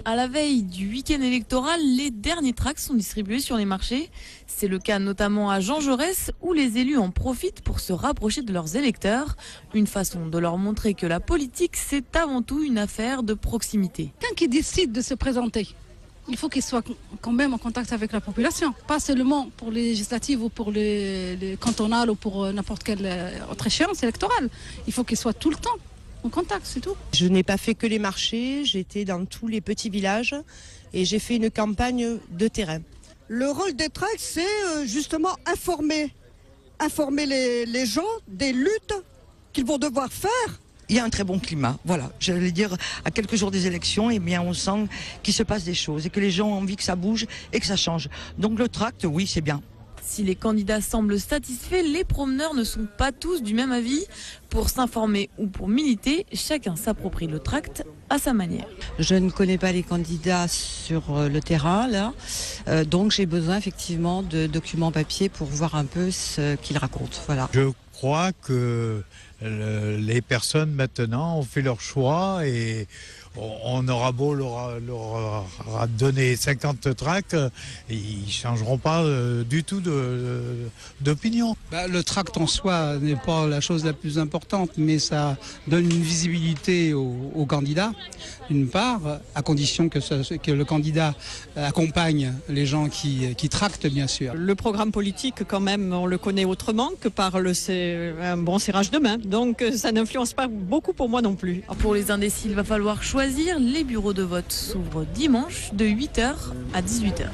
À la veille du week-end électoral, les derniers tracts sont distribués sur les marchés. C'est le cas notamment à Jean Jaurès, où les élus en profitent pour se rapprocher de leurs électeurs. Une façon de leur montrer que la politique, c'est avant tout une affaire de proximité. Quelqu'un qui décide de se présenter, il faut qu'il soit quand même en contact avec la population. Pas seulement pour les législatives ou pour les cantonales ou pour n'importe quelle autre échéance électorale. Il faut qu'il soit tout le temps en contact, c'est tout. Je n'ai pas fait que les marchés, j'étais dans tous les petits villages et j'ai fait une campagne de terrain. Le rôle des tracts, c'est justement informer les gens des luttes qu'ils vont devoir faire. Il y a un très bon climat, voilà. J'allais dire, à quelques jours des élections, eh bien, on sent qu'il se passe des choses et que les gens ont envie que ça bouge et que ça change. Donc le tract, oui, c'est bien. Si les candidats semblent satisfaits, les promeneurs ne sont pas tous du même avis. Pour s'informer ou pour militer, chacun s'approprie le tract à sa manière. Je ne connais pas les candidats sur le terrain, là. Donc j'ai besoin effectivement de documents papier pour voir un peu ce qu'ils racontent. Voilà. Je crois que les personnes maintenant ont fait leur choix et on aura beau leur donner 50 tracts, ils ne changeront pas du tout d'opinion. Le tract en soi n'est pas la chose la plus importante, mais ça donne une visibilité aux candidats, d'une part, à condition que le candidat accompagne les gens qui tractent, bien sûr. Le programme politique, quand même, on le connaît autrement que par un bon serrage de main. Donc ça n'influence pas beaucoup pour moi non plus. Pour les indécis, il va falloir choisir. Les bureaux de vote s'ouvrent dimanche de 8h à 18h.